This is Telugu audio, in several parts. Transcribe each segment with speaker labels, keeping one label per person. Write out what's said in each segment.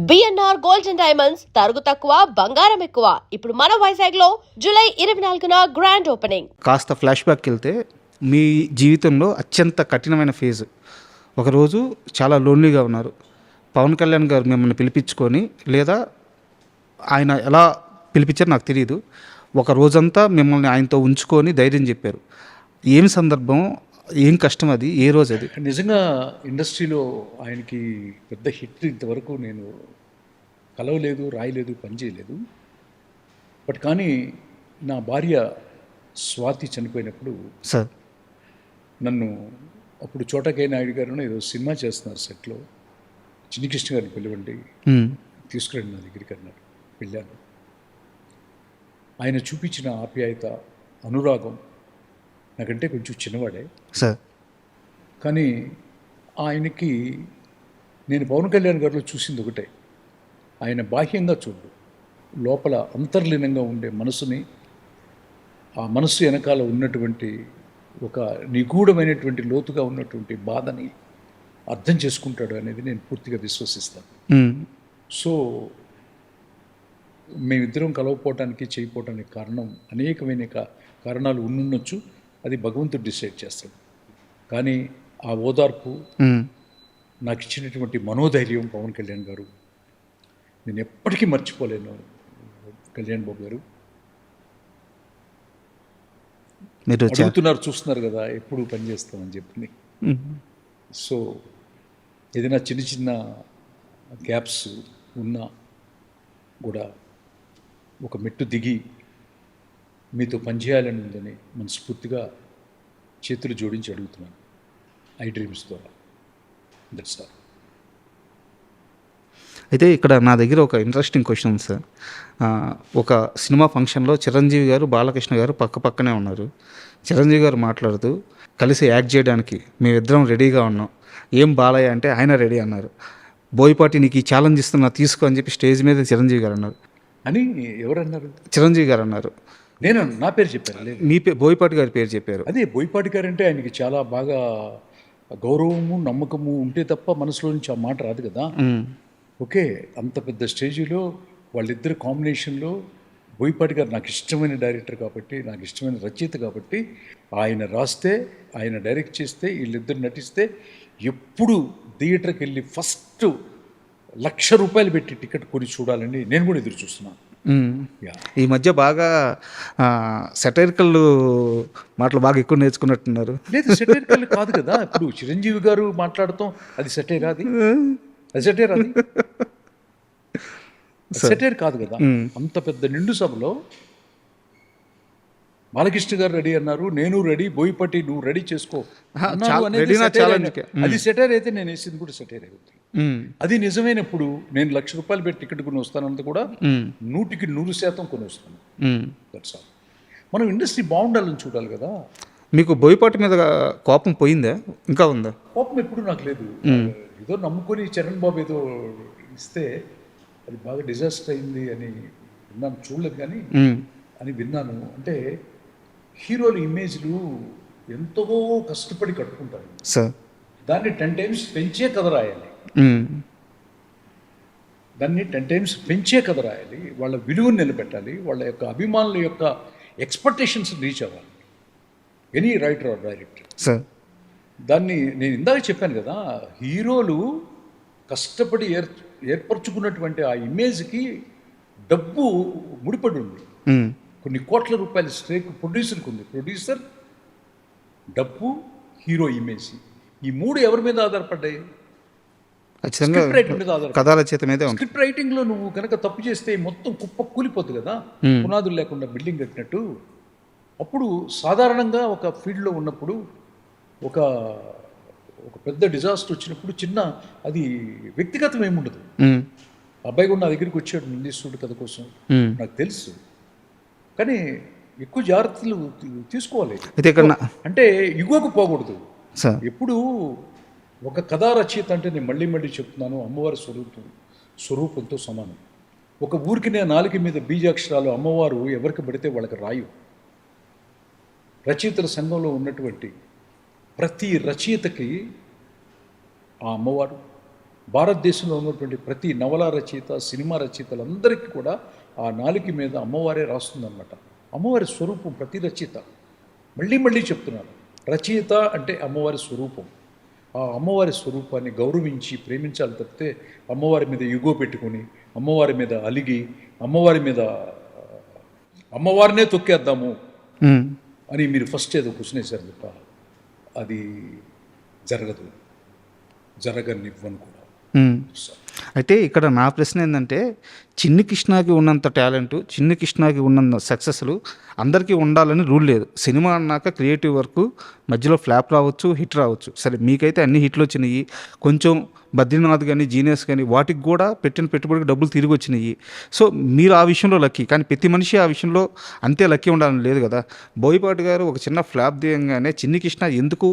Speaker 1: బిఎన్ఆర్ గోల్డ్ అండ్ డైమండ్స్ తరుగు తక్కువ బంగారం ఎక్కువ. ఇప్పుడు మన వైజాగ్ లో జూలై 24న గ్రాండ్ ఓపెనింగ్.
Speaker 2: కాస్త ఫ్లాష్ బ్యాక్ వెళ్తే మీ జీవితంలో అత్యంత కఠినమైన ఫేజ్, ఒకరోజు చాలా లోన్లీగా ఉన్నారు. పవన్ కళ్యాణ్ గారు మిమ్మల్ని పిలిపించుకొని, లేదా ఆయన ఎలా పిలిపించారో నాకు తెలియదు, ఒక రోజంతా మిమ్మల్ని ఆయనతో ఉంచుకొని ధైర్యం చెప్పారు. ఏం సందర్భం, ఏం కష్టం, అది ఏ రోజు? అది
Speaker 3: నిజంగా ఇండస్ట్రీలో ఆయనకి పెద్ద హిట్ ఇంతవరకు నేను కలవలేదు, రాయలేదు, పనిచేయలేదు. బట్ కానీ నా భార్య స్వాతి చనిపోయినప్పుడు
Speaker 2: సార్
Speaker 3: నన్ను అప్పుడు చోటకే నాయుడు గారు ఏదో సినిమా చేస్తున్నారు సెట్లో, చిన్ని కృష్ణ గారిని పిలవండి, తీసుకురండి నా దగ్గరికి అన్నారు. వెళ్ళాను. ఆయన చూపించిన ఆప్యాయత, అనురాగం, నాకంటే కొంచెం చిన్నవాడే
Speaker 2: సార్,
Speaker 3: కానీ ఆయనకి నేను పవన్ కళ్యాణ్ గారిలో చూసింది ఒకటే, ఆయన బాహ్యంగా చూడు, లోపల అంతర్లీనంగా ఉండే మనసుని, ఆ మనసు వెనకాల ఉన్నటువంటి ఒక నిగూఢమైనటువంటి లోతుగా ఉన్నటువంటి బాధని అర్థం చేసుకుంటాడు అనేది నేను పూర్తిగా విశ్వసిస్తాను. సో మేమిద్దరం కలవపోవటానికి, చేయకపోవటానికి కారణం అనేకమైన కారణాలు ఉండుండొచ్చు. అది భగవంతుడు డిసైడ్ చేస్తాడు. కానీ ఆ ఓదార్పు, నాకు ఇచ్చినటువంటి మనోధైర్యం పవన్ కళ్యాణ్ గారు నేను ఎప్పటికీ మర్చిపోలేను. కళ్యాణ్ బాబు గారు మీరు అడుగుతున్నారు, చూస్తున్నారు కదా ఎప్పుడు పని చేస్తామని చెప్పి. సో ఏదైనా చిన్న చిన్న గ్యాప్స్ ఉన్నా కూడా ఒక మెట్టు దిగి మీతో పనిచేయాలని ఉందని మనస్ఫూర్తిగా చేతులు జోడించి అడుగుతున్నాను. ఐ డ్రీమ్స్ ద్వారా. That's all.
Speaker 2: అయితే ఇక్కడ నా దగ్గర ఒక ఇంట్రెస్టింగ్ క్వశ్చన్ సార్. ఒక సినిమా ఫంక్షన్లో చిరంజీవి గారు, బాలకృష్ణ గారు పక్క పక్కనే ఉన్నారు. చిరంజీవి గారు మాట్లాడుతూ, కలిసి యాక్ట్ చేయడానికి మేమిద్దరం రెడీగా ఉన్నాం, ఏం బాలయ్య అంటే ఆయన రెడీ అన్నారు. బోయపాటి నీకు ఈ ఛాలెంజ్ ఇస్తున్నా, తీసుకో అని చెప్పి స్టేజ్ మీద చిరంజీవి గారు అన్నారు.
Speaker 3: అని ఎవరన్నారు?
Speaker 2: చిరంజీవి గారు అన్నారు.
Speaker 3: నేను నా పేరు చెప్పాను, లేదు
Speaker 2: మీ బోయపాటి గారి పేరు చెప్పారు.
Speaker 3: అదే బోయపాటి గారు అంటే ఆయనకి చాలా బాగా గౌరవము, నమ్మకము ఉంటే తప్ప మనసులో నుంచి ఆ మాట రాదు కదా. ఓకే, అంత పెద్ద స్టేజీలో వాళ్ళిద్దరు కాంబినేషన్లో బోయపాటి గారు నాకు ఇష్టమైన డైరెక్టర్ కాబట్టి, నాకు ఇష్టమైన రచయిత కాబట్టి, ఆయన రాస్తే, ఆయన డైరెక్ట్ చేస్తే, వీళ్ళిద్దరు నటిస్తే ఎప్పుడు థియేటర్కి వెళ్ళి ఫస్ట్ ₹1,00,000 పెట్టి టికెట్ కొని చూడాలని నేను కూడా ఎదురు చూస్తున్నాను.
Speaker 2: ఈ మధ్య బాగా సెటైరికల్ మాటలు బాగా ఎక్కువ నేర్చుకున్నట్టున్నారు.
Speaker 3: లేదు, సెటైరికల్ కాదు కదా. ఇప్పుడు చిరంజీవి గారు మాట్లాడతాం, అది సెటైర్, అది సెటైర్, అది సెటైర్ కాదు కదా. అంత పెద్ద నిండు సభలో బాలకృష్ణ గారు రెడీ అన్నారు, నేను రెడీ, బోయపాటి నువ్వు రెడీ చేసుకో, అది సెటైర్ అయితే నేను వేసింది కూడా సెటైర్ అవుతుంది. అది నిజమైనప్పుడు నేను ₹1,00,000 పెట్టి టికెట్ కొని వస్తానంత కూడా 100% కొని వస్తాను. That's all. మనం ఇండస్ట్రీ బాగుండాలని చూడాలి కదా.
Speaker 2: మీకు బోయపాటి మీద కోపం పోయిందా, ఇంకా ఉందా?
Speaker 3: కోపం ఎప్పుడు నాకు లేదు. ఏదో నమ్ముకొని చరణ్ బాబు ఏదో ఇస్తే అది బాగా డిజాస్టర్ అయింది అని విన్నాను, చూడలేదు కానీ అని విన్నాను. అంటే హీరోల ఇమేజ్లు ఎంతో కష్టపడి కట్టుకుంటారు
Speaker 2: సార్,
Speaker 3: దాన్ని 10 times పెంచే కథ రాయాలి. దాన్ని 10 times పెంచే కథ రాయాలి. వాళ్ళ విలువను నిలబెట్టాలి, వాళ్ళ యొక్క అభిమానుల యొక్క ఎక్స్పెక్టేషన్స్ రీచ్ అవ్వాలి any writer or director.
Speaker 2: Sir,
Speaker 3: దాన్ని నేను ఇందాక చెప్పాను కదా, హీరోలు కష్టపడి ఏర్పరచుకున్నటువంటి ఆ ఇమేజ్కి డబ్బు ముడిపడి ఉంది. కొన్ని కోట్ల రూపాయల స్ట్రేక్ ప్రొడ్యూసర్కి ఉంది. ప్రొడ్యూసర్, డబ్బు, హీరో ఇమేజ్, ఈ మూడు ఎవరి మీద ఆధారపడ్డాయి? స్క్రిప్ట్ రైటింగ్ మీద ఆధారపడ్డాయి. స్క్రిప్ట్ రైటింగ్లో నువ్వు కనుక తప్పు చేస్తే మొత్తం కుప్ప కూలిపోతుంది కదా, పునాదులు లేకుండా బిల్డింగ్ కట్టినట్టు. అప్పుడు సాధారణంగా ఒక ఫీల్డ్లో ఉన్నప్పుడు ఒక పెద్ద డిజాస్టర్ వచ్చినప్పుడు చిన్న, అది వ్యక్తిగతం ఏముండదు. అబ్బాయి కూడా నా దగ్గరికి వచ్చాడు నిందిస్తుడు కథ కోసం, నాకు తెలుసు. కానీ ఎక్కువ జాగ్రత్తలు తీసుకోవాలి. అంటే ఇగోకు పోకూడదు. ఎప్పుడు ఒక కథా రచయిత అంటే, నేను మళ్ళీ మళ్ళీ చెప్తున్నాను, అమ్మవారి స్వరూపంతో సమానం. ఒక ఊరికి నేను నాలుక మీద బీజాక్షరాలు అమ్మవారు ఎవరికి పడితే వాళ్ళకి రాయు. రచయితల సంఘంలో ఉన్నటువంటి ప్రతి రచయితకి ఆ అమ్మవారు భారతదేశంలో ఉన్నటువంటి ప్రతి నవల రచయిత, సినిమా రచయితలందరికీ కూడా ఆ నాలుక మీద అమ్మవారే రాస్తుందన్నమాట. అమ్మవారి స్వరూపం ప్రతి రచయిత. మళ్ళీ మళ్ళీ చెప్తున్నాను, రచయిత అంటే అమ్మవారి స్వరూపం. ఆ అమ్మవారి స్వరూపాన్ని గౌరవించి ప్రేమించాలి తప్పితే అమ్మవారి మీద యుగో పెట్టుకొని, అమ్మవారి మీద అలిగి, అమ్మవారినే తొక్కేద్దాము అని మీరు ఫస్ట్ ఏదో క్వశ్చన్ వేశారు తప్ప అది జరగనివ్వను కూడా.
Speaker 2: అయితే ఇక్కడ నా ప్రశ్న ఏంటంటే, చిన్ని కృష్ణకి ఉన్నంత టాలెంట్, చిన్ని కృష్ణకి ఉన్నంత సక్సెస్లు అందరికీ ఉండాలని రూల్ లేదు. సినిమా అన్నాక క్రియేటివ్ వర్క్ మధ్యలో ఫ్లాప్ రావచ్చు, హిట్ రావచ్చు. సరే మీకైతే అన్ని హిట్లు వచ్చినాయి. కొంచెం బద్రీనాథ్ కానీ, జీనియస్ కానీ వాటికి కూడా పెట్టిన పెట్టుబడికి డబ్బులు తిరిగి వచ్చినాయి. సో మీరు ఆ విషయంలో లక్కీ. కానీ ప్రతి మనిషి ఆ విషయంలో అంతే లక్కీ ఉండాలని లేదు కదా. బోయపాటి గారు ఒక చిన్న ఫ్లాప్ దియంగానే చిన్ని కృష్ణ ఎందుకు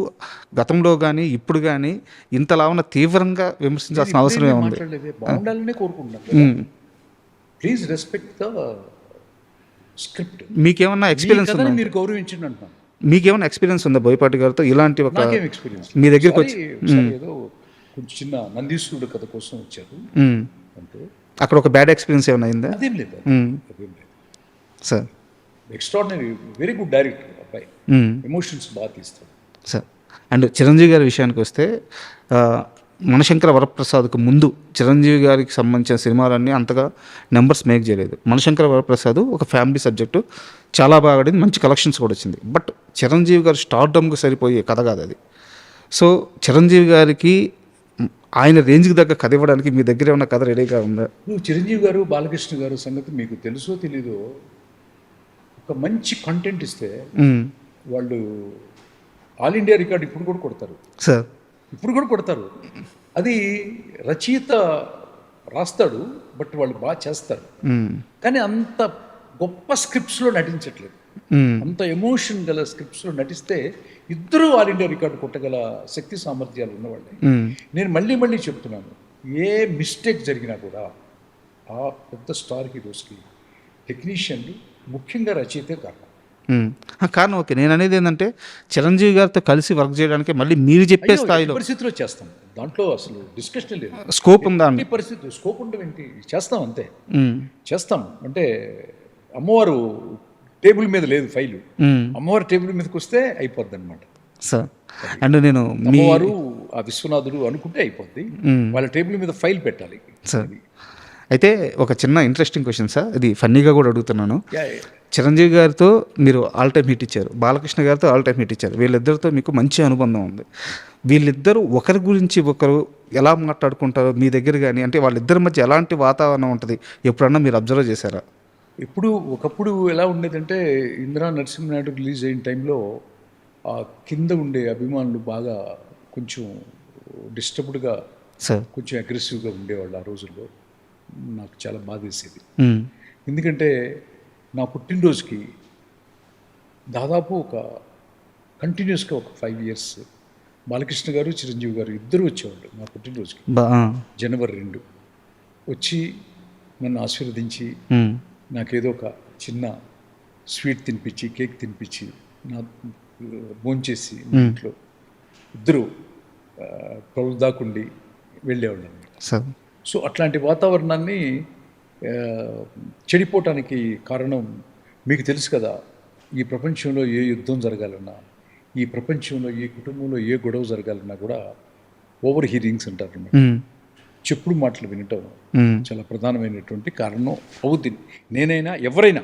Speaker 2: గతంలో కానీ ఇప్పుడు కానీ ఇంతలా ఉన్న తీవ్రంగా విమర్శించాల్సిన అవసరం ఉంది.
Speaker 3: బాగుండాలనే కోరుకుంటున్నాను. Please respect the script.
Speaker 2: మీకేమన్నా ఎక్స్పీరియన్స్ ఉందా?
Speaker 3: మీరు గౌరవించండి అంటున్నాను.
Speaker 2: మీకేమన్నా ఎక్స్పీరియన్స్ ఉందా బోయపాటి గారితో? ఇలాంటి ఒక
Speaker 3: నాకేం ఎక్స్పీరియన్స్
Speaker 2: మీ దగ్గరికి వచ్చి
Speaker 3: ఏదో కొంచెం చిన్న నందీశ్వరుడు కథ కోసం వచ్చారు అంటే
Speaker 2: అక్కడ ఒక బ్యాడ్ ఎక్స్పీరియన్స్ ఏమైనా అయిందా?
Speaker 3: అదేం లేదు.
Speaker 2: Sir
Speaker 3: extraordinary, very good director అబ్బాయి, ఎమోషన్స్ బాగా తీస్తాడు
Speaker 2: సార్. అండ్ చిరంజీవి గారి విషయానికి వస్తే మనశంకర వరప్రసాద్కు ముందు చిరంజీవి గారికి సంబంధించిన సినిమాలన్నీ అంతగా నెంబర్స్ మేక్ చేయలేదు. మనశంకర వరప్రసాద్ ఒక ఫ్యామిలీ సబ్జెక్టు, చాలా బాగా ఆడింది, మంచి కలెక్షన్స్ కూడా వచ్చింది. బట్ చిరంజీవి గారు స్టార్డమ్కి సరిపోయే కథ కాదు అది. సో చిరంజీవి గారికి ఆయన రేంజ్కి దగ్గర కథ ఇవ్వడానికి మీ దగ్గర ఏమన్నా కథ రెడీగా ఉందా?
Speaker 3: నువ్వు చిరంజీవి గారు, బాలకృష్ణ గారు సంగతి మీకు తెలుసో తెలీదో, ఒక మంచి కంటెంట్ ఇస్తే వాళ్ళు ఆల్ ఇండియా రికార్డ్ ఇప్పుడు కూడా కొడతారు
Speaker 2: సార్.
Speaker 3: ఇప్పుడు కూడా కొడతారు. అది రచయిత రాస్తాడు, బట్ వాళ్ళు బాగా చేస్తారు. కానీ అంత గొప్ప స్క్రిప్ట్స్లో నటించట్లేదు. అంత ఎమోషన్ గల స్క్రిప్ట్స్లో నటిస్తే ఇద్దరూ ఆల్ ఇండియా రికార్డు కొట్టగల శక్తి సామర్థ్యాలు ఉన్నవాళ్ళే. నేను మళ్ళీ మళ్ళీ చెప్తున్నాను, ఏ మిస్టేక్ జరిగినా కూడా ఆ పెద్ద స్టార్ హీరోస్కి టెక్నీషియన్లు, ముఖ్యంగా రచయితే కారణం.
Speaker 2: కారణం ఓకే. నేను అనేది ఏంటంటే చిరంజీవి గారితో కలిసి వర్క్ చేయడానికి మళ్ళీ మీరు చెప్పే స్థాయిలో
Speaker 3: పరిస్థితిలో చేస్తాం. దాంట్లో అసలు డిస్కషన్ లేదు.
Speaker 2: స్కోప్ ఉందా?
Speaker 3: పరిస్థితి స్కోప్ ఉండడం ఏంటి, చేస్తాం అంతే. చేస్తాం అంటే అమ్మవారు టేబుల్ మీద లేదు ఫైలు, అమ్మవారు టేబుల్ మీదకి వస్తే అయిపోద్ది అనమాట
Speaker 2: సార్. అండ్ నేను
Speaker 3: అమ్మవారు ఆ విశ్వనాథుడు అనుకుంటే అయిపోద్ది, వాళ్ళ టేబుల్ మీద ఫైల్ పెట్టాలి
Speaker 2: సార్. అయితే ఒక చిన్న ఇంట్రెస్టింగ్ క్వశ్చన్ సార్, ఇది ఫన్నీగా కూడా అడుగుతున్నాను. చిరంజీవి గారితో మీరు ఆల్ టైమ్ హిట్ ఇచ్చారు, బాలకృష్ణ గారితో ఆల్ టైమ్ హిట్ ఇచ్చారు. వీళ్ళిద్దరితో మీకు మంచి అనుబంధం ఉంది. వీళ్ళిద్దరూ ఒకరి గురించి ఒకరు ఎలా మాట్లాడుకుంటారో మీ దగ్గర కానీ, అంటే వాళ్ళిద్దరి మధ్య ఎలాంటి వాతావరణం ఉంటుంది ఎప్పుడన్నా మీరు అబ్జర్వ్ చేశారా?
Speaker 3: ఒకప్పుడు ఎలా ఉండేదంటే, ఇందిరా నరసింహనాయుడు రిలీజ్ అయిన టైంలో ఆ కింద ఉండే అభిమానులు బాగా కొంచెం డిస్టర్బ్డ్గా, కొంచెం అగ్రెసివ్గా ఉండేవాళ్ళు ఆ రోజుల్లో. నాకు చాలా బాధ వేసేది. ఎందుకంటే నా పుట్టినరోజుకి దాదాపు ఒక కంటిన్యూస్గా ఒక 5 years బాలకృష్ణ గారు, చిరంజీవి గారు ఇద్దరు వచ్చేవాళ్ళు నా పుట్టినరోజుకి. జనవరి 2 వచ్చి నన్ను ఆశీర్వదించి నాకేదో ఒక చిన్న స్వీట్ తినిపించి, కేక్ తినిపించి, నా భోంచేసి ఇంట్లో ఇద్దరు 12 దాకుండి వెళ్ళేవాళ్ళు అనమాట. సో అట్లాంటి వాతావరణాన్ని చెడిపోవటానికి కారణం మీకు తెలుసు కదా. ఈ ప్రపంచంలో ఏ యుద్ధం జరగాలన్నా, ఈ ప్రపంచంలో ఏ కుటుంబంలో ఏ గొడవ జరగాలన్నా కూడా ఓవర్ హీరింగ్స్ అంటారు అన్నమాట. చెప్పుడు మాటలు వినటం చాలా ప్రధానమైనటువంటి కారణం అవుతుంది. నేనైనా ఎవరైనా